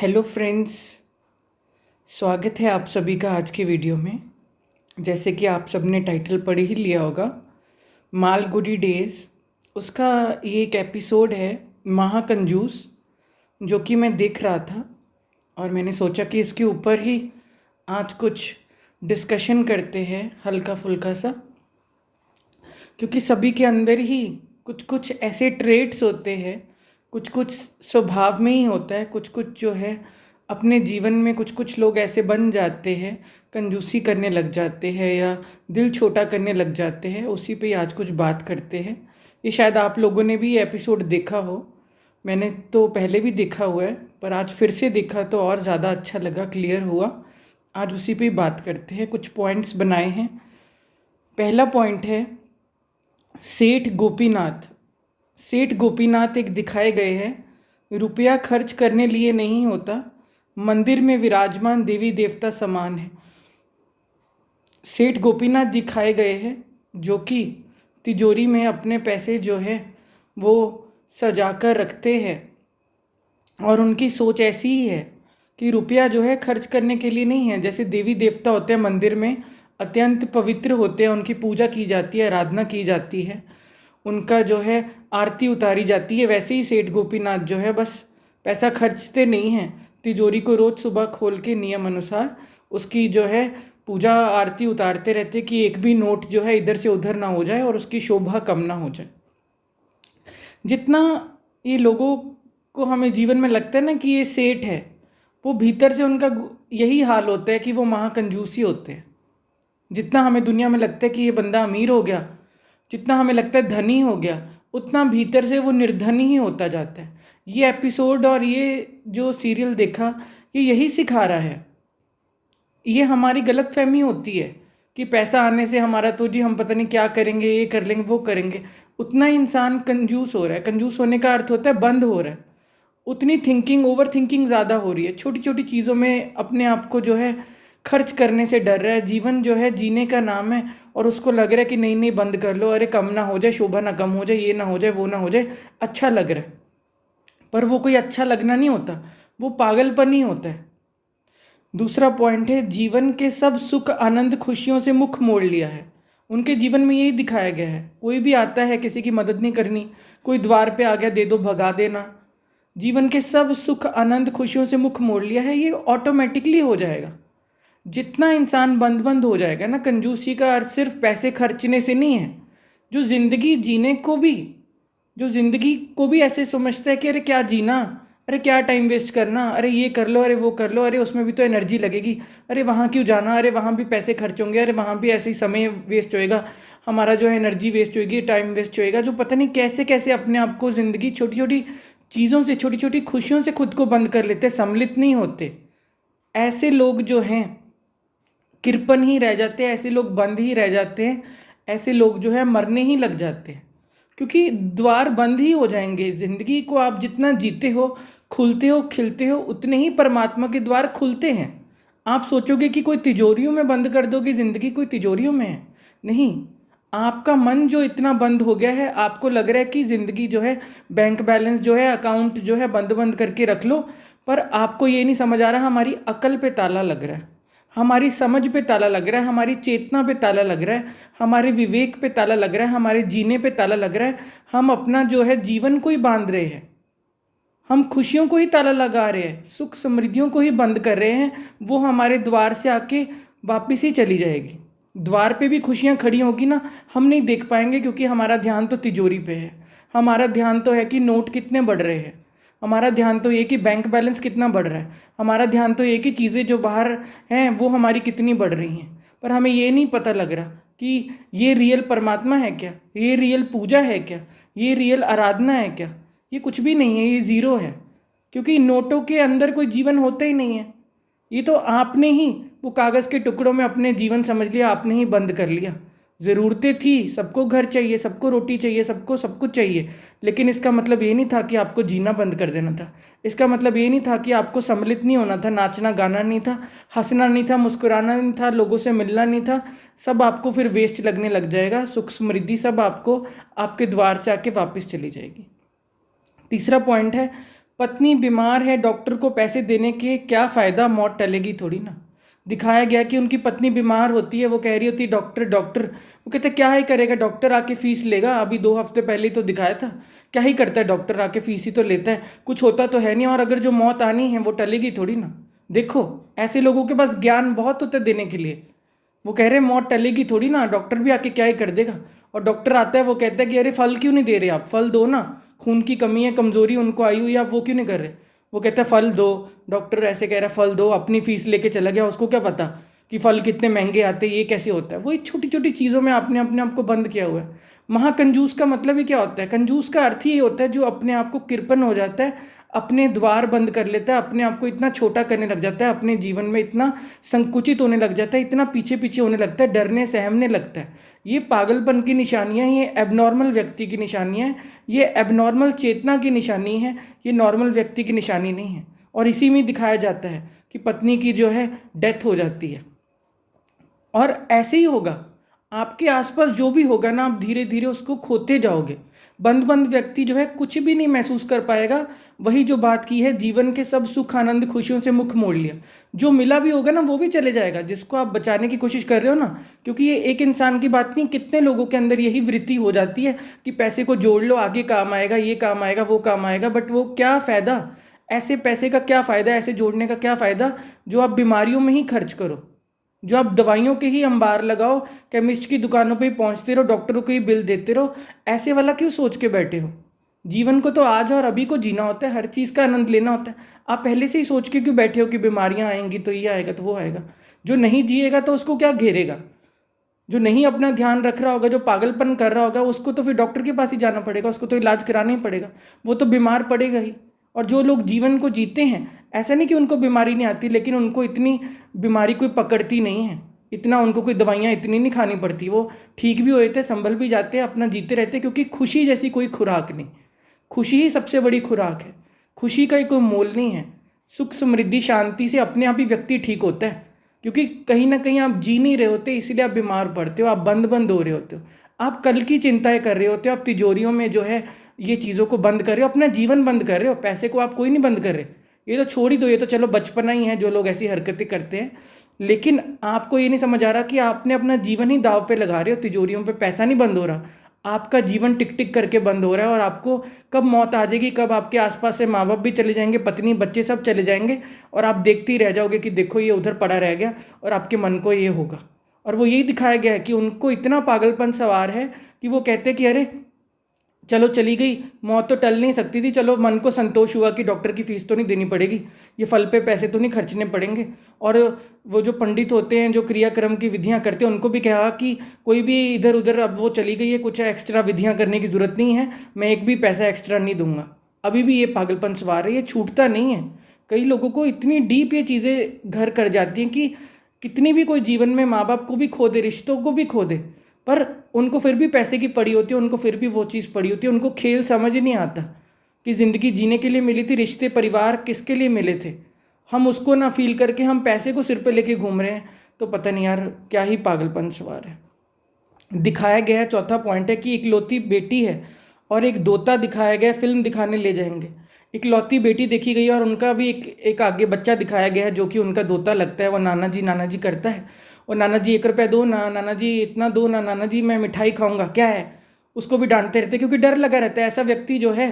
Hello friends. स्वागत है आप सभी का आज की वीडियो में। जैसे कि आप सब ने टाइटल पढ़ ही लिया होगा, मालगुडी डेज, उसका ये एक एपिसोड है महाकंजूस, जो कि मैं देख रहा था और मैंने सोचा कि इसके ऊपर ही आज कुछ डिस्कशन करते हैं हल्का फुल्का सा, क्योंकि सभी के अंदर ही कुछ कुछ ऐसे ट्रेट्स होते हैं, कुछ कुछ स्वभाव में ही होता है, कुछ कुछ जो है अपने जीवन में कुछ कुछ लोग ऐसे बन जाते हैं, कंजूसी करने लग जाते हैं या दिल छोटा करने लग जाते हैं। उसी पे आज कुछ बात करते हैं। ये शायद आप लोगों ने भी ये एपिसोड देखा हो, मैंने तो पहले भी देखा हुआ है, पर आज फिर से देखा तो और ज़्यादा अच्छा लगा, क्लियर हुआ। आज उसी पे बात करते हैं। कुछ पॉइंट्स बनाए हैं। पहला पॉइंट है सेठ गोपीनाथ। सेठ गोपीनाथ एक दिखाए गए हैं, रुपया खर्च करने लिए नहीं होता, मंदिर में विराजमान देवी देवता समान है। सेठ गोपीनाथ दिखाए गए हैं जो कि तिजोरी में अपने पैसे जो है वो सजा कर रखते हैं, और उनकी सोच ऐसी ही है कि रुपया जो है खर्च करने के लिए नहीं है। जैसे देवी देवता होते हैं मंदिर में, अत्यंत पवित्र होते हैं, उनकी पूजा की जाती है, आराधना की जाती है, उनका जो है आरती उतारी जाती है, वैसे ही सेठ गोपीनाथ जो है बस पैसा खर्चते नहीं हैं। तिजोरी को रोज़ सुबह खोल के नियम अनुसार उसकी जो है पूजा आरती उतारते रहते कि एक भी नोट जो है इधर से उधर ना हो जाए और उसकी शोभा कम ना हो जाए। जितना ये लोगों को हमें जीवन में लगता है ना कि ये सेठ है, वो भीतर से उनका यही हाल होता है कि वो महाकंजूसी होते हैं। जितना हमें दुनिया में लगता है कि ये बंदा अमीर हो गया, जितना हमें लगता है धनी हो गया, उतना भीतर से वो निर्धनी ही होता जाता है। ये एपिसोड और ये जो सीरियल देखा, ये यही सिखा रहा है। ये हमारी गलतफहमी होती है कि पैसा आने से हमारा तो जी हम पता नहीं क्या करेंगे, ये कर लेंगे वो करेंगे। उतना ही इंसान कंजूस हो रहा है। कंजूस होने का अर्थ होता है बंद हो रहा है। उतनी थिंकिंग, ओवर थिंकिंग ज़्यादा हो रही है। छोटी छोटी चीज़ों में अपने आप को जो है खर्च करने से डर रहा है। जीवन जो है जीने का नाम है और उसको लग रहा है कि नहीं नहीं बंद कर लो, अरे कम ना हो जाए, शोभा ना कम हो जाए, ये ना हो जाए, वो ना हो जाए, अच्छा लग रहा है। पर वो कोई अच्छा लगना नहीं होता, वो पागलपन ही होता है। दूसरा पॉइंट है जीवन के सब सुख आनंद खुशियों से मुख मोड़ लिया है। उनके जीवन में यही दिखाया गया है। कोई भी आता है, किसी की मदद नहीं करनी, कोई द्वार पे आ गया दे दो भगा देना। जीवन के सब सुख आनंद खुशियों से मुख मोड़ लिया है। ये ऑटोमेटिकली हो जाएगा जितना इंसान बंद बंद हो जाएगा ना। कंजूसी का अर्थ सिर्फ पैसे खर्चने से नहीं है। जो ज़िंदगी जीने को भी, जो ज़िंदगी को भी ऐसे समझता है कि अरे क्या जीना, अरे क्या टाइम वेस्ट करना, अरे ये कर लो, अरे वो कर लो, अरे उसमें भी तो एनर्जी लगेगी, अरे वहाँ क्यों जाना, अरे वहाँ भी पैसे खर्च होंगे, अरे वहाँ भी ऐसे ही समय वेस्ट होएगा, हमारा जो है एनर्जी वेस्ट होएगी, टाइम वेस्ट होएगा। जो पता नहीं कैसे कैसे अपने आप को ज़िंदगी छोटी छोटी चीज़ों से, छोटी छोटी खुशियों से खुद को बंद कर लेते, सम्मिलित नहीं होते। ऐसे लोग जो हैं कृपण ही रह जाते हैं, ऐसे लोग बंद ही रह जाते हैं, ऐसे लोग जो है मरने ही लग जाते हैं, क्योंकि द्वार बंद ही हो जाएंगे। ज़िंदगी को आप जितना जीते हो, खुलते हो, खिलते हो, उतने ही परमात्मा के द्वार खुलते हैं। आप सोचोगे कि कोई तिजोरियों में बंद कर दोगे ज़िंदगी, कोई तिजोरियों में है नहीं। आपका मन जो इतना बंद हो गया है, आपको लग रहा है कि ज़िंदगी जो है, बैंक बैलेंस जो है, अकाउंट जो है बंद बंद करके रख लो, पर आपको ये नहीं समझ आ रहा हमारी अकल पे ताला लग रहा है, हमारी समझ पे ताला लग रहा है, हमारी चेतना पे ताला लग रहा है, हमारे विवेक पे ताला लग रहा है, हमारे जीने पे ताला लग रहा है। हम अपना जो है जीवन को ही बांध रहे हैं, हम खुशियों को ही ताला लगा रहे हैं, सुख समृद्धियों को ही बंद कर रहे हैं। वो हमारे द्वार से आके वापिस ही चली जाएगी। द्वार पे भी खुशियाँ खड़ी होगी ना, हम नहीं देख पाएंगे, क्योंकि हमारा ध्यान तो तिजोरी पे है। हमारा ध्यान तो है कि नोट कितने बढ़ रहे हैं, हमारा ध्यान तो ये कि बैंक बैलेंस कितना बढ़ रहा है, हमारा ध्यान तो ये कि चीज़ें जो बाहर हैं वो हमारी कितनी बढ़ रही हैं। पर हमें ये नहीं पता लग रहा कि ये रियल परमात्मा है क्या, ये रियल पूजा है क्या, ये रियल आराधना है क्या। ये कुछ भी नहीं है, ये ज़ीरो है, क्योंकि नोटों के अंदर कोई जीवन होता ही नहीं है। ये तो आपने ही वो कागज़ के टुकड़ों में अपने जीवन समझ लिया, आपने ही बंद कर लिया। ज़रूरतें थी, सबको घर चाहिए, सबको रोटी चाहिए, सबको सब कुछ चाहिए, लेकिन इसका मतलब ये नहीं था कि आपको जीना बंद कर देना था। इसका मतलब ये नहीं था कि आपको सम्मिलित नहीं होना था, नाचना गाना नहीं था, हंसना नहीं था, मुस्कुराना नहीं था, लोगों से मिलना नहीं था। सब आपको फिर वेस्ट लगने लग जाएगा। सुख समृद्धि सब आपको आपके द्वार से आके वापस चली जाएगी। तीसरा पॉइंट है पत्नी बीमार है, डॉक्टर को पैसे देने के क्या फ़ायदा, मौत टलेगी थोड़ी ना। दिखाया गया कि उनकी पत्नी बीमार होती है, वो कह रही होती है डॉक्टर डॉक्टर, वो कहते क्या ही करेगा डॉक्टर, आके फीस लेगा, अभी 2 हफ्ते पहले ही तो दिखाया था, क्या ही करता है डॉक्टर, आके फीस ही तो लेता है, कुछ होता तो है नहीं, और अगर जो मौत आनी है वो टलेगी थोड़ी ना। देखो, ऐसे लोगों के पास ज्ञान बहुत होता है देने के लिए। वो कह रहे हैं मौत टलेगी थोड़ी ना, डॉक्टर भी आके क्या ही कर देगा। और डॉक्टर आता है, वो कहता है कि अरे फल क्यों नहीं दे रहे आप, फल दो ना, खून की कमी है, कमजोरी उनको आई हुई है, आप वो क्यों नहीं कर रहे। वो कहता है फल दो, डॉक्टर ऐसे कह रहा है फल दो, अपनी फीस लेके चला गया, उसको क्या पता कि फल कितने महंगे आते हैं, ये कैसे होता है। वही छोटी छोटी चीज़ों में आपने अपने आप को बंद किया हुआ है। महाकंजूस का मतलब ही क्या होता है, कंजूस का अर्थ ही ये होता है जो अपने आप को कृपण हो जाता है, अपने द्वार बंद कर लेता है, अपने आप को इतना छोटा करने लग जाता है, अपने जीवन में इतना संकुचित होने लग जाता है, इतना पीछे पीछे होने लगता है, डरने सहमने लगता है। ये पागलपन की निशानियाँ, ये एबनॉर्मल व्यक्ति की निशानियाँ हैं, ये एबनॉर्मल चेतना की निशानी है, ये नॉर्मल व्यक्ति की निशानी नहीं है। और इसी में दिखाया जाता है कि पत्नी की जो है डेथ हो जाती है। और ऐसे ही होगा, आपके आसपास जो भी होगा ना, आप धीरे धीरे उसको खोते जाओगे। बंद बंद व्यक्ति जो है कुछ भी नहीं महसूस कर पाएगा। वही जो बात की है, जीवन के सब सुख आनंद खुशियों से मुख मोड़ लिया, जो मिला भी होगा ना वो भी चले जाएगा, जिसको आप बचाने की कोशिश कर रहे हो ना। क्योंकि ये एक इंसान की बात नहीं, कितने लोगों के अंदर यही वृत्ति हो जाती है कि पैसे को जोड़ लो, आगे काम आएगा, ये काम आएगा, वो काम आएगा, बट वो क्या फ़ायदा, ऐसे पैसे का क्या फ़ायदा, ऐसे जोड़ने का क्या फ़ायदा जो आप बीमारियों में ही खर्च करो, जो आप दवाइयों के ही अंबार लगाओ, केमिस्ट की दुकानों पे ही पहुंचते रहो, डॉक्टरों को ही बिल देते रहो। ऐसे वाला क्यों सोच के बैठे हो। जीवन को तो आज और अभी को जीना होता है, हर चीज़ का आनंद लेना होता है। आप पहले से ही सोच के क्यों बैठे हो कि बीमारियां आएंगी तो ये आएगा तो वो आएगा। जो नहीं जिएगा तो उसको क्या घेरेगा, जो नहीं अपना ध्यान रख रहा होगा, जो पागलपन कर रहा होगा, उसको तो फिर डॉक्टर के पास ही जाना पड़ेगा, उसको तो इलाज कराना ही पड़ेगा, वो तो बीमार पड़ेगा ही। और जो लोग जीवन को जीते हैं, ऐसा नहीं कि उनको बीमारी नहीं आती, लेकिन उनको इतनी बीमारी कोई पकड़ती नहीं है, इतना उनको कोई दवाइयाँ इतनी नहीं खानी पड़ती, वो ठीक भी होते, संभल भी जाते हैं, अपना जीते रहते हैं, क्योंकि खुशी जैसी कोई खुराक नहीं। खुशी ही सबसे बड़ी खुराक है, खुशी का ही कोई मोल नहीं है। सुख समृद्धि शांति से अपने आप ही व्यक्ति ठीक होता है, क्योंकि कहीं ना कहीं आप जी नहीं रहे होते, इसलिए आप बीमार पड़ते हो, आप बंद बंद हो रहे होते हो, आप कल की चिंताएं कर रहे होते हो, आप तिजोरियों में जो है ये चीज़ों को बंद कर रहे हो, अपना जीवन बंद कर रहे हो, पैसे को आप कोई नहीं बंद कर रहे। ये तो छोड़ ही दो, ये तो चलो बचपना ही है जो लोग ऐसी हरकतें करते हैं, लेकिन आपको ये नहीं समझ आ रहा कि आपने अपना जीवन ही दाव पे लगा रहे हो, तिजोरियों पे पैसा नहीं बंद हो रहा, आपका जीवन टिक टिक करके बंद हो रहा है। और आपको कब मौत आ जाएगी, कब आपके आसपास से माँ बाप भी चले जाएंगे, पत्नी बच्चे सब चले जाएंगे, और आप देखते ही रह जाओगे कि देखो ये उधर पड़ा रह गया, और आपके मन को ये होगा। और वो यही दिखाया गया है कि उनको इतना पागलपन सवार है कि वो कहते हैं कि अरे चलो चली गई, मौत तो टल नहीं सकती थी, चलो मन को संतोष हुआ कि डॉक्टर की फीस तो नहीं देनी पड़ेगी, ये फल पे पैसे तो नहीं खर्चने पड़ेंगे। और वो जो पंडित होते हैं, जो क्रियाक्रम की विधियां करते हैं, उनको भी कहा कि कोई भी इधर उधर, अब वो चली गई है, कुछ एक्स्ट्रा विधियां करने की ज़रूरत नहीं है, मैं एक भी पैसा एक्स्ट्रा नहीं दूंगा। अभी भी ये पागलपन सवार है, ये छूटता नहीं है। कई लोगों को इतनी डीप ये चीज़ें घर कर जाती हैं कि कितनी भी कोई जीवन में माँ बाप को भी खो दे, रिश्तों को भी खो दे, पर उनको फिर भी पैसे की पड़ी होती है, उनको फिर भी वो चीज़ पड़ी होती है, उनको खेल समझ ही नहीं आता कि ज़िंदगी जीने के लिए मिली थी, रिश्ते परिवार किसके लिए मिले थे, हम उसको ना फील करके हम पैसे को सिर पे लेके घूम रहे हैं। तो पता नहीं यार क्या ही पागलपन सवार है। दिखाया गया है, चौथा पॉइंट है कि इकलौती बेटी है और एक दोता दिखाया गया, फिल्म दिखाने ले जाएंगे। इकलौती बेटी देखी गई और उनका भी एक आगे बच्चा दिखाया गया है जो कि उनका दोता लगता है, वो नाना जी करता है, और नाना जी 1 रुपया दो ना, नाना जी इतना दो ना, नाना जी मैं मिठाई खाऊंगा, क्या है, उसको भी डांटते रहते क्योंकि डर लगा रहता है। ऐसा व्यक्ति जो है,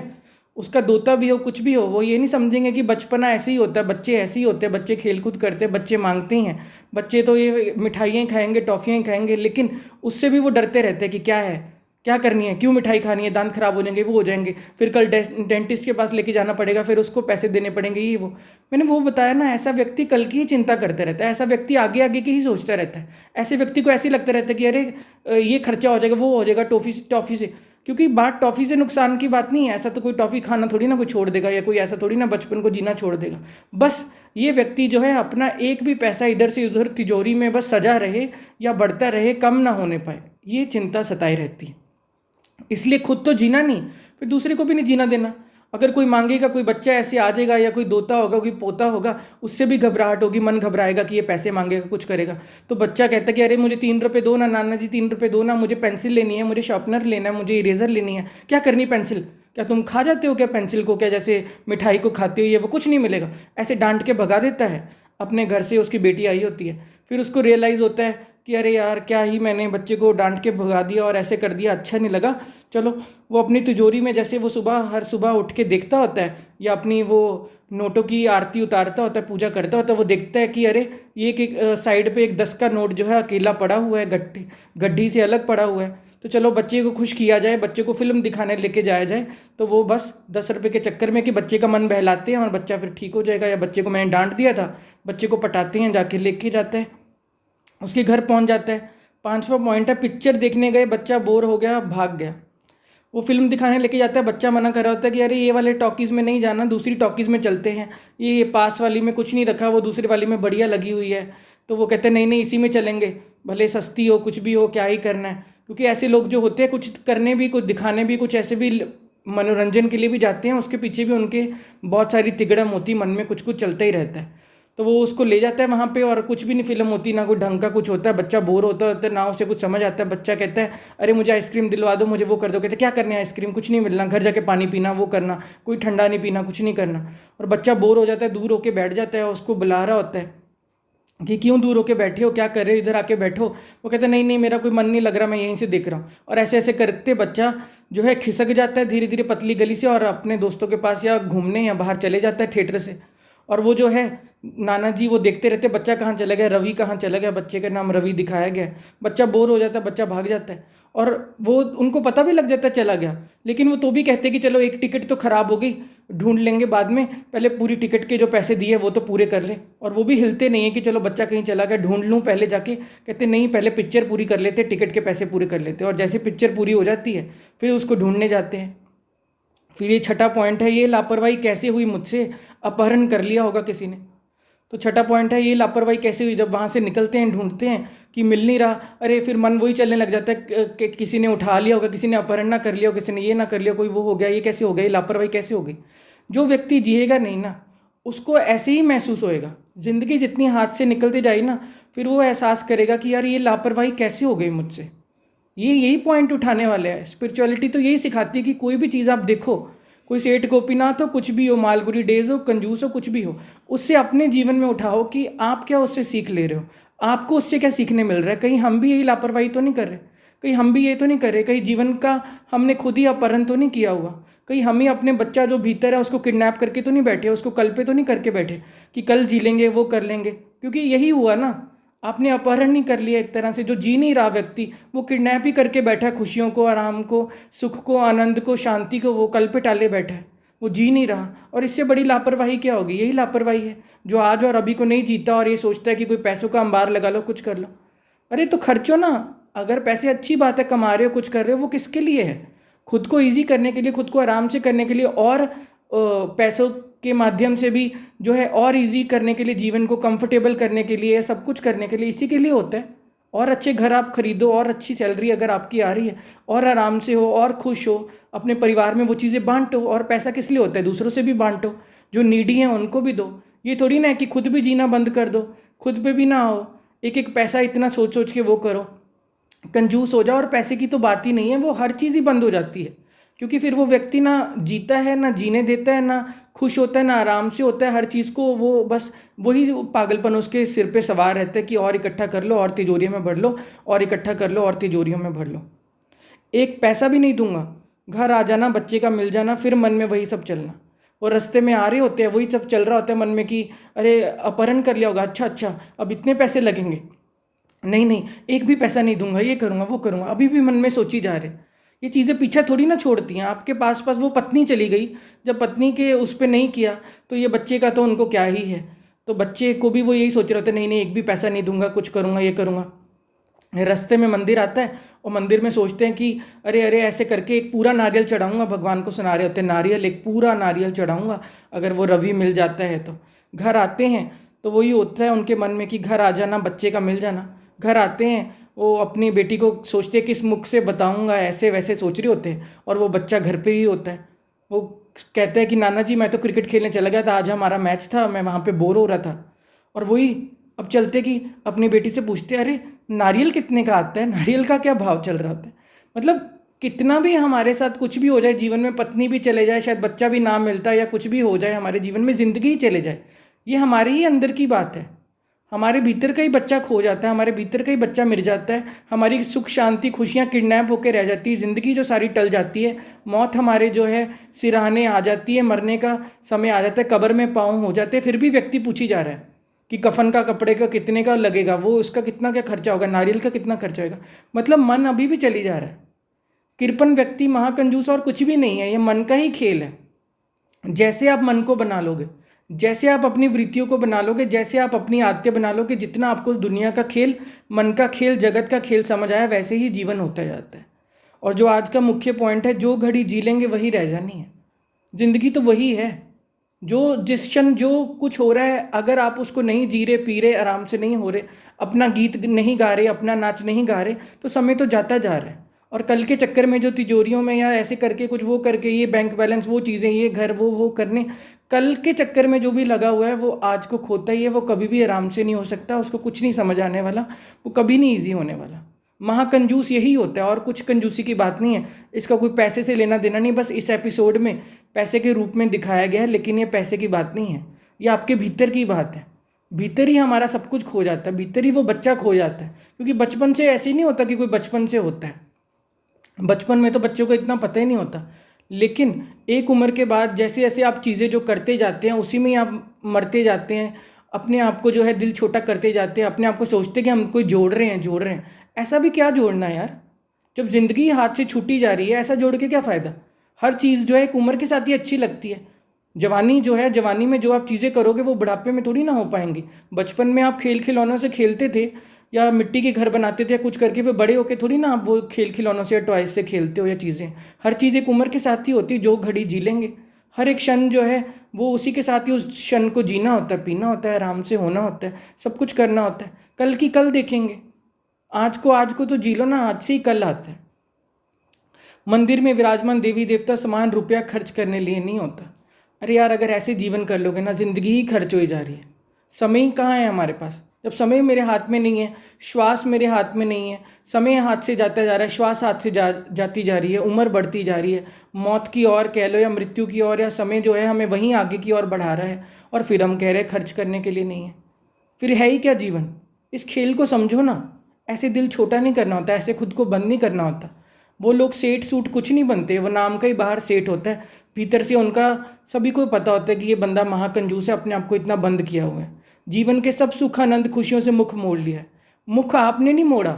उसका दोता भी हो कुछ भी हो, वो ये नहीं समझेंगे कि बचपना ऐसे ही होता है, बच्चे ऐसे ही होते हैं, बच्चे खेलकूद करते हैं, बच्चे मांगते ही हैं, बच्चे तो ये मिठाइयाँ खाएंगे, टॉफ़ियाँ खाएंगे, लेकिन उससे भी वो डरते रहते हैं कि क्या है, क्या करनी है, क्यों मिठाई खानी है, दांत खराब हो जाएंगे, वो हो जाएंगे, फिर कल डेंटिस्ट के पास लेके जाना पड़ेगा, फिर उसको पैसे देने पड़ेंगे, ये वो। मैंने वो बताया ना, ऐसा व्यक्ति कल की ही चिंता करता रहता है, ऐसा व्यक्ति आगे आगे की ही सोचता रहता है। ऐसे व्यक्ति को ऐसे लगता रहता है कि अरे ये खर्चा हो जाएगा, वो हो जाएगा टॉफ़ी से, क्योंकि बात टॉफ़ी से नुकसान की बात नहीं है, ऐसा तो कोई टॉफ़ी खाना थोड़ी ना कोई छोड़ देगा, या कोई ऐसा थोड़ी ना बचपन को जीना छोड़ देगा। बस ये व्यक्ति जो है अपना एक भी पैसा इधर से उधर तिजोरी में बस सजा रहे या बढ़ता रहे, कम ना होने पाए, ये चिंता सताई रहती है। इसलिए खुद तो जीना नहीं, फिर दूसरे को भी नहीं जीना देना। अगर कोई मांगेगा, कोई बच्चा ऐसे आ जाएगा, या कोई दोता होगा, कोई पोता होगा, उससे भी घबराहट होगी, मन घबराएगा कि ये पैसे मांगेगा, कुछ करेगा। तो बच्चा कहता है कि अरे मुझे 3 रुपये दो ना नाना जी, 3 रुपये दो ना, मुझे पेंसिल लेनी है, मुझे शार्पनर लेना है, मुझे इरेजर लेनी है। क्या करनी पेंसिल, क्या तुम खा जाते हो क्या पेंसिल को, क्या जैसे मिठाई को खाते हो, ये वो कुछ नहीं मिलेगा, ऐसे डांट के भगा देता है। अपने घर से उसकी बेटी आई होती है, फिर उसको रियलाइज़ होता है कि अरे यार क्या ही मैंने बच्चे को डांट के भगा दिया और ऐसे कर दिया, अच्छा नहीं लगा। चलो, वो अपनी तिजोरी में जैसे वो हर सुबह उठ के देखता होता है, या अपनी वो नोटों की आरती उतारता होता है, पूजा करता होता है, वो देखता है कि अरे ये एक साइड पे एक 10 का नोट जो है अकेला पड़ा हुआ है, गड्ढी से अलग पड़ा हुआ है। तो चलो बच्चे को खुश किया जाए, बच्चे को फिल्म दिखाने लेके जाया जाए। तो वो बस 10 रुपये के चक्कर में कि बच्चे का मन बहलाते हैं और बच्चा फिर ठीक हो जाएगा, या बच्चे को मैंने डांट दिया था, बच्चे को पटाते हैं, जाके लेके जाते हैं, उसके घर पहुंच जाता है। 5वां पॉइंट है, पिक्चर देखने गए, बच्चा बोर हो गया, भाग गया। वो फिल्म दिखाने लेके जाता है, बच्चा मना कर रहा होता है कि अरे ये वाले टॉकीज़ में नहीं जाना, दूसरी टॉकीज़ में चलते हैं, ये पास वाली में कुछ नहीं रखा, वो दूसरी वाली में बढ़िया लगी हुई है। तो वो कहते हैं नहीं नहीं इसी में चलेंगे, भले सस्ती हो कुछ भी हो, क्या ही करना है। क्योंकि ऐसे लोग जो होते हैं कुछ करने भी, कुछ दिखाने भी, कुछ ऐसे भी मनोरंजन के लिए भी जाते हैं, उसके पीछे भी उनके बहुत सारी तिगड़म होती, मन में कुछ कुछ चलता ही रहता है। तो वो उसको ले जाता है वहाँ पे, और कुछ भी नहीं फिल्म होती, ना कोई ढंग का कुछ होता है, बच्चा बोर होता है, ना उसे कुछ समझ आता है। बच्चा कहता है अरे मुझे आइसक्रीम दिलवा दो, मुझे वो कर दो। कहते क्या करना है आइसक्रीम, कुछ नहीं मिलना, घर जाके पानी पीना, वो करना, कोई ठंडा नहीं पीना, कुछ नहीं करना। और बच्चा बोर हो जाता है, दूर होके बैठ जाता है, उसको बुला रहा होता है कि क्यों दूर होके बैठे हो, क्या कर रहे हो, इधर आके बैठो। वो कहते हैं नहीं नहीं मेरा कोई मन नहीं लग रहा, मैं यहीं से देख रहा हूँ। और ऐसे ऐसे करते बच्चा जो है खिसक जाता है धीरे धीरे पतली गली से, और अपने दोस्तों के पास या घूमने या बाहर चले जाता है थिएटर से। और वो जो है नाना जी वो देखते रहते, बच्चा कहाँ चला गया, रवि कहाँ चला गया, बच्चे का नाम रवि दिखाया गया है। बच्चा बोर हो जाता है, बच्चा भाग जाता है, और वो उनको पता भी लग जाता है चला गया। लेकिन वो तो भी कहते हैं कि चलो एक टिकट तो खराब हो गई, ढूंढ लेंगे बाद में, पहले पूरी टिकट के जो पैसे दिए वो तो पूरे कर ले। और वो भी हिलते नहीं है कि चलो बच्चा कहीं चला गया, ढूंढ लूँ पहले जाके। कहते नहीं, पहले पिक्चर पूरी कर लेते, टिकट के पैसे पूरे कर लेते। और जैसे पिक्चर पूरी हो जाती है फिर उसको ढूंढने जाते हैं। फिर ये छठा पॉइंट है, ये लापरवाही कैसे हुई मुझसे, अपहरण कर लिया होगा किसी ने। तो छठा पॉइंट है, ये लापरवाही कैसे हुई, जब वहाँ से निकलते हैं ढूंढते हैं कि मिल नहीं रहा, अरे फिर मन वही चलने लग जाता है कि किसी ने उठा लिया होगा, किसी ने अपहरण ना कर लिया होगा, किसी ने ये ना कर लिया, कोई वो हो गया, ये कैसे हो गया, ये लापरवाही कैसे हो गई। जो व्यक्ति जिएगा नहीं ना, उसको ऐसे ही महसूस होएगा। ज़िंदगी जितनी हाथ से निकलती जाए ना, फिर वो एहसास करेगा कि यार ये लापरवाही कैसे हो गई मुझसे। ये यही पॉइंट उठाने वाले हैं। स्पिरिचुअलिटी तो यही सिखाती है कि कोई भी चीज़ आप देखो, कोई सेठ गोपीनाथ हो, कुछ भी हो, मालगुडी डेज हो, कंजूस हो, कुछ भी हो, उससे अपने जीवन में उठाओ कि आप क्या उससे सीख ले रहे हो, आपको उससे क्या सीखने मिल रहा है। कहीं हम भी यही लापरवाही तो नहीं कर रहे, कहीं हम भी ये तो नहीं कर रहे, कहीं जीवन का हमने खुद ही अपहरण तो नहीं किया हुआ, कहीं हम ही अपने बच्चा जो भीतर है उसको किडनैप करके तो नहीं बैठे, उसको कल पे तो नहीं करके बैठे कि कल जी लेंगे, वो कर लेंगे। क्योंकि यही हुआ ना, आपने अपहरण नहीं कर लिया एक तरह से। जो जी नहीं रहा व्यक्ति, वो किडनैप ही करके बैठा है, खुशियों को, आराम को, सुख को, आनंद को, शांति को वो कल पे टाले बैठा है, वो जी नहीं रहा। और इससे बड़ी लापरवाही क्या होगी, यही लापरवाही है। जो आज और अभी को नहीं जीता और ये सोचता है कि कोई पैसों का अंबार लगा लो, कुछ कर लो। अरे तो खर्चो ना, अगर पैसे अच्छी बात है, कमा रहे हो, कुछ कर रहे हो, वो किसके लिए है, खुद को ईजी करने के लिए, खुद को आराम से करने के लिए, और पैसों के माध्यम से भी जो है और इजी करने के लिए, जीवन को कंफर्टेबल करने के लिए, सब कुछ करने के लिए, इसी के लिए होता है। और अच्छे घर आप खरीदो, और अच्छी सैलरी अगर आपकी आ रही है, और आराम से हो, और खुश हो, अपने परिवार में वो चीज़ें बांटो। और पैसा किस लिए होता है, दूसरों से भी बांटो, जो नीडी हैं उनको भी दो। ये थोड़ी ना है कि खुद भी जीना बंद कर दो, खुद पे भी ना हो, एक एक पैसा इतना सोच सोच के वो करो, कंजूस हो जाओ। और पैसे की तो बात ही नहीं है, वो हर चीज़ ही बंद हो जाती है। क्योंकि फिर वो व्यक्ति ना जीता है, ना जीने देता है, ना खुश होता है, ना आराम से होता है। हर चीज़ को वो बस वही पागलपन उसके सिर पे सवार रहता है कि और इकट्ठा कर लो, और तिजोरियों में भर लो, और इकट्ठा कर लो, और तिजोरियों में भर लो। एक पैसा भी नहीं दूंगा, घर आ जाना, बच्चे का मिल जाना, फिर मन में वही सब चलना। वो रास्ते में आ रहे होते हैं, वही सब चल रहा होता है मन में कि अरे अपहरण कर लिया होगा, अच्छा अच्छा अब इतने पैसे लगेंगे, नहीं नहीं एक भी पैसा नहीं दूंगा, ये करूँगा, वो करूँगा, अभी भी मन में सोची जा रहे। ये चीज़ें पीछा थोड़ी ना छोड़ती हैं आपके पास पास। वो पत्नी चली गई, जब पत्नी के उस पर नहीं किया तो ये बच्चे का तो उनको क्या ही है। तो बच्चे को भी वो यही सोच रहे होते, नहीं नहीं एक भी पैसा नहीं दूंगा, कुछ करूँगा, ये करूँगा। रास्ते में मंदिर आता है, और मंदिर में सोचते हैं कि अरे अरे ऐसे करके एक पूरा नारियल चढ़ाऊंगा, भगवान को सुना रहे होते हैं, नारियल, एक पूरा नारियल चढ़ाऊंगा, अगर वो रवि मिल जाता है तो। घर आते हैं तो वही होता है उनके मन में कि घर आ जाना, बच्चे का मिल जाना। घर आते हैं, वो अपनी बेटी को सोचते हैं किस मुख से बताऊंगा, ऐसे वैसे सोच रहे होते हैं, और वो बच्चा घर पे ही होता है। वो कहता है कि नाना जी मैं तो क्रिकेट खेलने चला गया था, आज हमारा मैच था, मैं वहाँ पे बोर हो रहा था। और वही अब चलते कि अपनी बेटी से पूछते, अरे नारियल कितने का आता है, नारियल का क्या भाव चल रहा होता है। मतलब कितना भी हमारे साथ कुछ भी हो जाए जीवन में, पत्नी भी चले जाए, शायद बच्चा भी ना मिलता है, या कुछ भी हो जाए हमारे जीवन में, ज़िंदगी ही चले जाए, ये हमारे ही अंदर की बात है। हमारे भीतर का ही बच्चा खो जाता है, हमारे भीतर का ही बच्चा मिल जाता है, हमारी सुख शांति खुशियाँ किडनैप होकर रह जाती है, ज़िंदगी जो सारी टल जाती है, मौत हमारे जो है सिरहाने आ जाती है, मरने का समय आ जाता है, कब्र में पाँव हो जाते हैं, फिर भी व्यक्ति पूछी जा रहा है कि कफन का कपड़े का कितने का लगेगा, वो उसका कितना क्या खर्चा होगा, नारियल का कितना खर्चा होगा। मतलब मन अभी भी चली जा रहा है। कृपण व्यक्ति महाकंजूस और कुछ भी नहीं है, ये मन का ही खेल है। जैसे आप मन को बना लोगे, जैसे आप अपनी वृत्तियों को बना लोगे, जैसे आप अपनी आदतें बना लोगे, जितना आपको दुनिया का खेल, मन का खेल, जगत का खेल समझ आया, वैसे ही जीवन होता जाता है। और जो आज का मुख्य पॉइंट है, जो घड़ी जी लेंगे वही रह जानी है। जिंदगी तो वही है, जो जिस क्षण जो कुछ हो रहा है, अगर आप उसको नहीं जी रहे, पी रहे, आराम से नहीं हो रहे, अपना गीत नहीं गा रहे, अपना नाच नहीं गा रहे, तो समय तो जाता जा रहा है। और कल के चक्कर में जो तिजोरियों में या ऐसे करके कुछ वो करके, ये बैंक बैलेंस, वो चीज़ें, ये घर, वो करने, कल के चक्कर में जो भी लगा हुआ है वो आज को खोता ही है। वो कभी भी आराम से नहीं हो सकता, उसको कुछ नहीं समझ आने वाला, वो कभी नहीं ईजी होने वाला। महाकंजूस यही होता है, और कुछ कंजूसी की बात नहीं है। इसका कोई पैसे से लेना देना नहीं, बस इस एपिसोड में पैसे के रूप में दिखाया गया है, लेकिन ये पैसे की बात नहीं है, ये आपके भीतर की बात है। भीतर ही हमारा सब कुछ खो जाता है, भीतर ही वो बच्चा खो जाता है। क्योंकि बचपन से ऐसे ही नहीं होता कि कोई बचपन से होता है, बचपन में तो बच्चों को इतना पता ही नहीं होता। लेकिन एक उम्र के बाद जैसे जैसे आप चीज़ें जो करते जाते हैं, उसी में ही आप मरते जाते हैं, अपने आप को जो है दिल छोटा करते जाते हैं, अपने आप को सोचते हैं कि हम कोई जोड़ रहे हैं। ऐसा भी क्या जोड़ना है यार, जब ज़िंदगी हाथ से छूटी जा रही है, ऐसा जोड़ के क्या फ़ायदा। हर चीज़ जो है एक उम्र के साथ ही अच्छी लगती है। जवानी जो है, जवानी में जो आप चीज़ें करोगे वो बुढ़ापे में थोड़ी ना हो पाएंगी। बचपन में आप खेल खिलौनों से खेलते थे, या मिट्टी के घर बनाते थे, या कुछ करके, फिर बड़े होके थोड़ी ना आप वो खेल खिलौनों से या टॉयज से खेलते हो या चीज़ें। हर चीज़ एक उम्र के साथ ही होती है, जो घड़ी जी लेंगे। हर एक क्षण जो है वो उसी के साथ ही, उस क्षण को जीना होता है, पीना होता है, आराम से होना होता है, सब कुछ करना होता है। कल की कल देखेंगे, आज को तो जी लो ना, आज से ही कल आता है। मंदिर में विराजमान देवी देवता समान रुपया खर्च करने लिए नहीं होता। अरे यार, अगर ऐसे जीवन कर लोगे ना, जिंदगी ही खर्च हो जा रही है। समय ही कहाँ है हमारे पास, जब समय मेरे हाथ में नहीं है, श्वास मेरे हाथ में नहीं है, समय हाथ से जाता जा रहा है, श्वास हाथ से जाती जा रही है, उम्र बढ़ती जा रही है, मौत की ओर कह लो या मृत्यु की ओर, या समय जो है हमें वहीं आगे की ओर बढ़ा रहा है, और फिर हम कह रहे हैं खर्च करने के लिए नहीं है। फिर है ही क्या जीवन। इस खेल को समझो ना। ऐसे दिल छोटा नहीं करना होता, ऐसे खुद को बंद नहीं करना होता। वो लोग सेठ सूट कुछ नहीं बनते, वो नाम का ही बाहर सेठ होता है, भीतर से उनका सभी को पता होता है कि ये बंदा महाकंजूस है, अपने आप को इतना बंद किया हुआ है, जीवन के सब सुख आनंद खुशियों से मुख मोड़ लिया है। मुख आपने नहीं मोड़ा,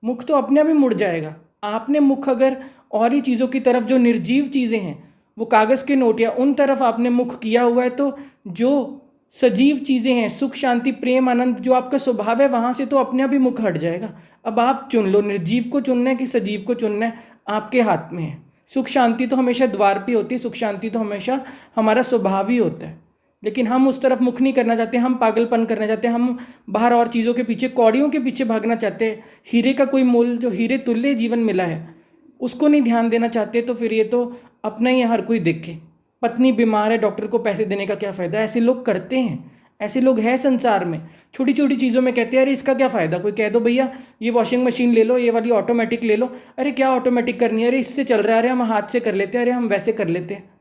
मुख तो अपने आप ही मुड़ जाएगा। आपने मुख अगर और ही चीज़ों की तरफ, जो निर्जीव चीज़ें हैं, वो कागज़ के नोट या उन तरफ आपने मुख किया हुआ है, तो जो सजीव चीज़ें हैं, सुख शांति प्रेम आनंद जो आपका स्वभाव है, वहाँ से तो अपने आप ही मुख हट जाएगा। अब आप चुन लो, निर्जीव को चुनना है कि सजीव को चुनना है, आपके हाथ में है। सुख शांति तो हमेशा द्वार पे होती है, सुख शांति तो हमेशा हमारा स्वभाव ही होता है। लेकिन हम उस तरफ मुख नहीं करना चाहते, हम पागलपन करना चाहते हैं, हम बाहर और चीज़ों के पीछे, कौड़ियों के पीछे भागना चाहते हैं। हीरे का कोई मोल, जो हीरे तुल्य जीवन मिला है, उसको नहीं ध्यान देना चाहते। तो फिर ये तो अपना ही हर कोई देखे। पत्नी बीमार है, डॉक्टर को पैसे देने का क्या फ़ायदा। ऐसे लोग करते हैं, ऐसे लोग हैं संसार में। छोटी छोटी चीज़ों में कहते हैं अरे इसका क्या फ़ायदा। कोई कह दो भैया ये वॉशिंग मशीन ले लो, ये वाली ऑटोमेटिक ले लो, अरे क्या ऑटोमेटिक करनी है, अरे इससे चल रहा है, अरे हम हाथ से कर लेते हैं, अरे हम वैसे कर लेते हैं।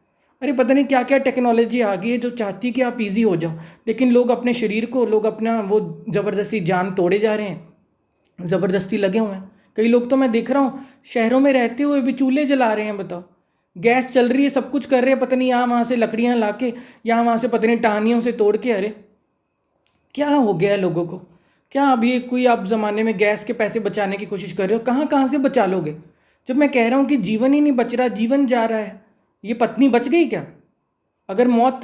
अरे पता नहीं क्या क्या टेक्नोलॉजी आ गई है जो चाहती है कि आप इजी हो जाओ। लेकिन लोग अपने शरीर को, लोग अपना वो ज़बरदस्ती जान तोड़े जा रहे हैं, ज़बरदस्ती लगे हुए हैं। कई लोग तो मैं देख रहा हूँ शहरों में रहते हुए भी चूल्हे जला रहे हैं। बताओ, गैस चल रही है, सब कुछ कर रहे हैं, पता नहीं यहाँ वहाँ से लकड़ियाँ ला के, यहाँ वहाँ से पता नहीं टहनियों से तोड़ के। अरे क्या हो गया है लोगों को। क्या अभी कोई आप ज़माने में गैस के पैसे बचाने की कोशिश कर रहे हो, कहाँ कहाँ से बचा लोगे। जब मैं कह रहा हूँ कि जीवन ही नहीं बच रहा, जीवन जा रहा है। ये पत्नी बच गई क्या। अगर मौत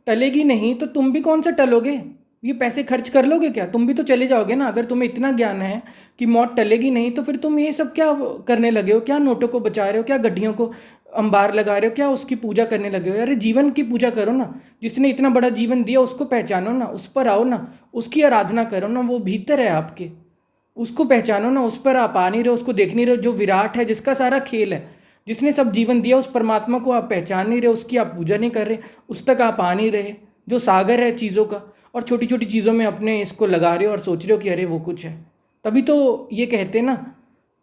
टलेगी नहीं तो तुम भी कौन सा टलोगे। ये पैसे खर्च कर लोगे क्या, तुम भी तो चले जाओगे ना। अगर तुम्हें इतना ज्ञान है कि मौत टलेगी नहीं, तो फिर तुम ये सब क्या करने लगे हो। क्या नोटों को बचा रहे हो, क्या गड्ढियों को अंबार लगा रहे हो, क्या उसकी पूजा करने लगे हो। अरे जीवन की पूजा करो ना, जिसने इतना बड़ा जीवन दिया उसको पहचानो ना, उस पर आओ ना, उसकी आराधना करो ना। वो भीतर है आपके, उसको पहचानो ना। उस पर आप आ नहीं रहे, उसको देख नहीं रहे, जो विराट है, जिसका सारा खेल है, जिसने सब जीवन दिया, उस परमात्मा को आप पहचान नहीं रहे, उसकी आप पूजा नहीं कर रहे, उस तक आप आ नहीं रहे, जो सागर है चीज़ों का। और छोटी छोटी चीज़ों में अपने इसको लगा रहे हो और सोच रहे हो कि अरे वो कुछ है। तभी तो ये कहते हैं ना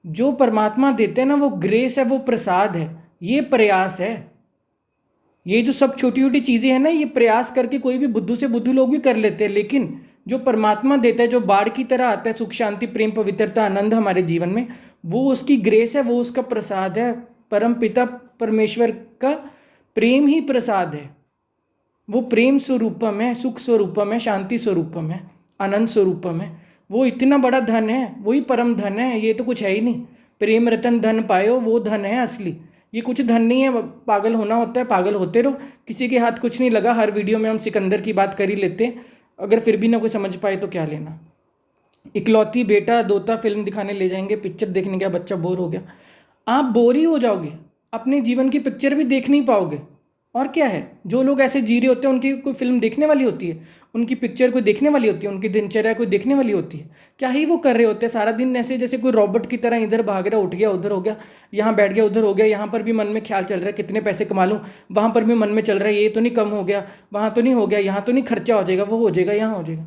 जो परमात्मा देते हैं ना, वो ग्रेस है, वो प्रसाद है, ये प्रयास है। ये जो सब छोटी छोटी चीज़ें हैं ना, ये प्रयास करके कोई भी बुद्धू से बुद्धू लोग भी कर लेते हैं, लेकिन जो परमात्मा देता है, जो बाढ़ की तरह आता है, सुख शांति प्रेम पवित्रता आनंद हमारे जीवन में, वो उसकी ग्रेस है, वो उसका प्रसाद है। परम पिता परमेश्वर का प्रेम ही प्रसाद है। वो प्रेम स्वरूपम है, सुख स्वरूपम है, शांति स्वरूपम है, आनंद स्वरूपम है। वो इतना बड़ा धन है, वही परम धन है, ये तो कुछ है ही नहीं। प्रेम रतन धन पायो, वो धन है असली। ये कुछ धन नहीं है, पागल होना होता है, पागल होते रहो, किसी के हाथ कुछ नहीं लगा। हर वीडियो में हम सिकंदर की बात कर ही लेते हैं, अगर फिर भी ना कोई समझ पाए तो क्या लेना। इकलौती बेटा दोता फिल्म दिखाने ले जाएंगे, पिक्चर देखने गया बच्चा बोर हो गया। आप बोर ही हो जाओगे, अपने जीवन की पिक्चर भी देख नहीं पाओगे। और क्या है, जो लोग ऐसे जी रहे होते हैं उनकी कोई फिल्म देखने वाली होती है, उनकी पिक्चर कोई देखने वाली होती है, उनकी दिनचर्या कोई देखने वाली होती है? क्या ही वो कर रहे होते हैं सारा दिन, ऐसे जैसे कोई रॉबोट की तरह इधर भाग रहा, उठ गया उधर हो गया, यहाँ बैठ गया उधर हो गया। यहाँ पर भी मन में ख्याल चल रहा है कितने पैसे कमा लूँ, वहाँ पर भी मन में चल रहा है ये तो नहीं कम हो गया, वहाँ तो नहीं हो गया, यहाँ तो नहीं खर्चा हो जाएगा, वो हो जाएगा, यहाँ हो जाएगा।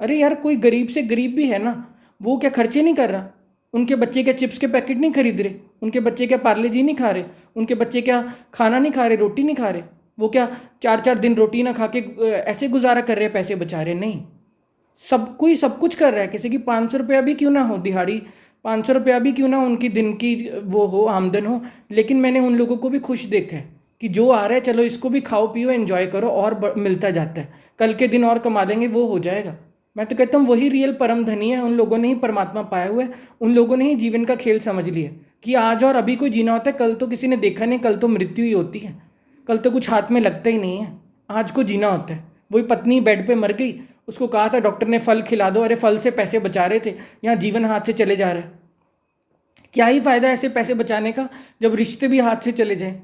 अरे यार, कोई गरीब से गरीब भी है ना, वो क्या खर्चे नहीं कर रहा? उनके बच्चे क्या चिप्स के पैकेट नहीं खरीद रहे, उनके बच्चे क्या पार्ले जी नहीं खा रहे, उनके बच्चे क्या खाना नहीं खा रहे, रोटी नहीं खा रहे? वो क्या 4-4 दिन रोटी ना खा के ऐसे गुजारा कर रहे हैं, पैसे बचा रहे? नहीं, सब कोई सब कुछ कर रहा है। किसी की 500 रुपया भी क्यों ना हो दिहाड़ी, 500 रुपया भी क्यों ना उनकी दिन की वो हो, आमदन हो, लेकिन मैंने उन लोगों को भी खुश देखा है कि जो आ रहा है चलो इसको भी खाओ पियो एंजॉय करो, और मिलता जाता है, कल के दिन और कमा देंगे, वो हो जाएगा। मैं तो कहता हूँ वही रियल परम धनी है, उन लोगों ने ही परमात्मा पाया हुआ है, उन लोगों ने ही जीवन का खेल समझ लिया कि आज और अभी कोई जीना होता है, कल तो किसी ने देखा नहीं, कल तो मृत्यु ही होती है, कल तो कुछ हाथ में लगता ही नहीं है, आज को जीना होता है। वही पत्नी बेड पे मर गई, उसको कहा था डॉक्टर ने फल खिला दो, अरे फल से पैसे बचा रहे थे, यहाँ जीवन हाथ से चले जा रहे हैं। क्या ही फायदा ऐसे पैसे बचाने का जब रिश्ते भी हाथ से चले जाए,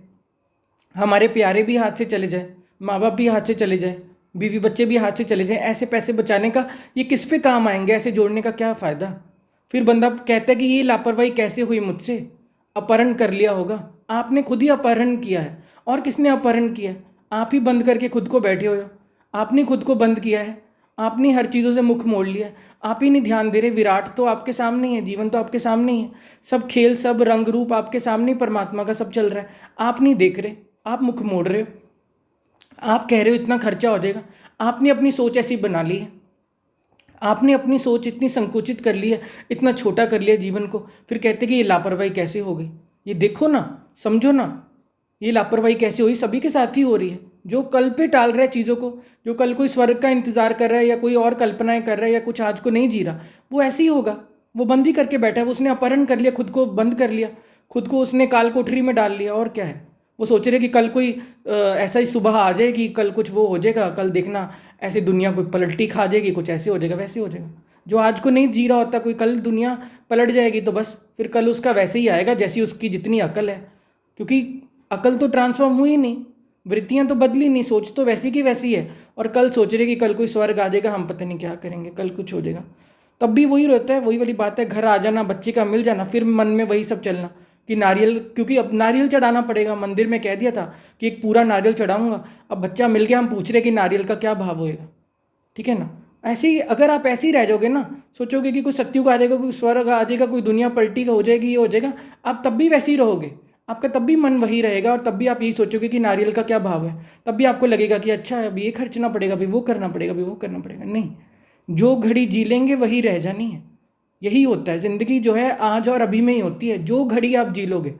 हमारे प्यारे भी हाथ से चले जाए, माँ बाप भी हाथ से चले जाए, बीवी बच्चे भी हाथ से चले जाएं, ऐसे पैसे बचाने का ये किस पे काम आएंगे? ऐसे जोड़ने का क्या फ़ायदा? फिर बंदा कहता है कि ये लापरवाही कैसे हुई मुझसे, अपहरण कर लिया होगा। आपने खुद ही अपहरण किया है, और किसने अपहरण किया है? आप ही बंद करके खुद को बैठे हुए हो, आपने खुद को बंद किया है, आपने हर चीज़ों से मुख मोड़ लिया है, आप ही नहीं ध्यान दे रहे। विराट तो आपके सामने ही है, जीवन तो आपके सामने ही है, सब खेल सब रंग रूप आपके सामने ही परमात्मा का सब चल रहा है, आप नहीं देख रहे, आप मुख मोड़ रहे हो। आप कह रहे हो इतना खर्चा हो जाएगा, आपने अपनी सोच ऐसी बना ली है, आपने अपनी सोच इतनी संकुचित कर ली है, इतना छोटा कर लिया जीवन को, फिर कहते कि ये लापरवाही कैसे हो गई? ये देखो ना, समझो ना, ये लापरवाही कैसे हुई? सभी के साथ ही हो रही है। जो कल पे टाल रहा है चीज़ों को, जो कल कोई स्वर्ग का इंतजार कर रहा है या कोई और कल्पनाएं कर रहा है या कुछ आज को नहीं जी रहा, वो ऐसे ही होगा। वो बंद ही करके बैठा है, उसने अपहरण कर लिया, खुद को बंद कर लिया, खुद को उसने काल कोठरी में डाल लिया। और क्या है, वो सोच रहे कि कल कोई ऐसा ही सुबह आ जाए कि कल कुछ वो हो जाएगा, कल देखना ऐसे दुनिया कोई पलटी खा जाएगी, कुछ ऐसे हो जाएगा वैसे हो जाएगा। जो आज को नहीं जी रहा होता कोई, कल दुनिया पलट जाएगी तो बस फिर कल उसका वैसे ही आएगा जैसी उसकी जितनी अकल है, क्योंकि अकल तो ट्रांसफॉर्म हुई नहीं, वृत्तियां तो बदली नहीं, सोच तो वैसी की वैसी है। और कल सोच रहे कि कल कोई स्वर्ग आ जाएगा, हम पता नहीं क्या करेंगे, कल कुछ हो जाएगा। तब भी वही रहता है, वही वाली बात है, घर आ जाना, बच्चे का मिल जाना, फिर मन में वही सब चलना कि नारियल, क्योंकि अब नारियल चढ़ाना पड़ेगा। मंदिर में कह दिया था कि एक पूरा नारियल चढ़ाऊंगा, अब बच्चा मिल गया, हम पूछ रहे कि नारियल का क्या भाव होएगा। ठीक है ना? ऐसे ही अगर आप ऐसे ही रह जाओगे ना, सोचोगे कि कोई सत्युग आ जाएगा, कोई स्वर्ग आ जाएगा, कोई दुनिया पलटी हो जाएगी, ये हो जाएगा, आप तब भी वैसे ही रहोगे, आपका तब भी मन वही रहेगा, और तब भी आप यही सोचोगे कि नारियल का क्या भाव है। तब भी आपको लगेगा कि अच्छा अभी ये खर्चना पड़ेगा, अभी वो करना पड़ेगा, अभी वो करना पड़ेगा। नहीं, जो घड़ी जी लेंगे वही रह जानी है। यही होता है ज़िंदगी, जो है आज और अभी में ही होती है। जो घड़ी आप जी लोगे,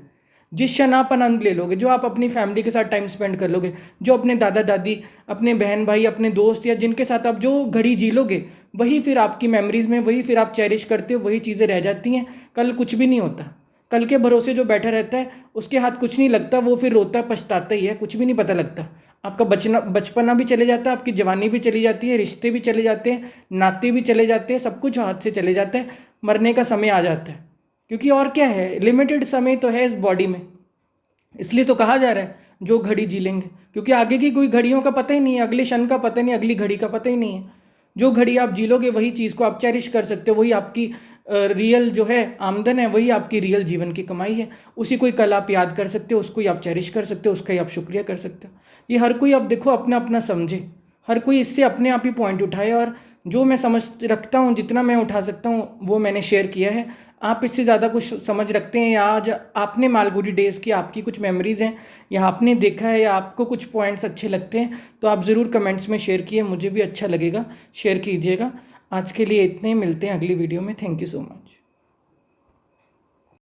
जिस क्षण आप आनंद ले लोगे, जो आप अपनी फैमिली के साथ टाइम स्पेंड कर लोगे, जो अपने दादा दादी, अपने बहन भाई, अपने दोस्त या जिनके साथ आप जो घड़ी जी लोगे, वही फिर आपकी मेमोरीज में, वही फिर आप चेरिश करते हो, वही चीज़ें रह जाती हैं। कल कुछ भी नहीं होता। कल के भरोसे जो बैठा रहता है उसके हाथ कुछ नहीं लगता, वो फिर रोता है, पछताता ही है, कुछ भी नहीं पता लगता। आपका बचपना भी चले जाता है, आपकी जवानी भी चली जाती है, रिश्ते भी चले जाते हैं, नाते भी चले जाते हैं, सब कुछ हाथ से चले जाता है, मरने का समय आ जाता है। क्योंकि और क्या है, लिमिटेड समय तो है इस बॉडी में, इसलिए तो कहा जा रहा है जो घड़ी जी लेंगे, क्योंकि आगे की कोई घड़ियों का पता ही नहीं है, अगले क्षण का पता नहीं, अगली घड़ी का पता ही नहीं है। जो घड़ी आप जी लोगे वही चीज़ को आप चेरिश कर सकते हो, वही आपकी रियल जो है आमदन है, वही आपकी रियल जीवन की कमाई है। उसी को ही कल आप याद कर सकते हो, उसको ही आप चेरिश कर सकते हो, उसका ही आप शुक्रिया कर सकते हो। ये हर कोई अब देखो अपना अपना समझे, हर कोई इससे अपने आप ही पॉइंट उठाए, और जो मैं समझ रखता हूँ, जितना मैं उठा सकता हूँ वो मैंने शेयर किया है। आप इससे ज़्यादा कुछ समझ रखते हैं, या आज आपने मालगुडी डेज़ की आपकी कुछ मेमोरीज़ हैं, या आपने देखा है, या आपको कुछ पॉइंट्स अच्छे लगते हैं, तो आप ज़रूर कमेंट्स में शेयर किए, मुझे भी अच्छा लगेगा। शेयर कीजिएगा। आज के लिए इतने, मिलते हैं अगली वीडियो में। Thank you so much.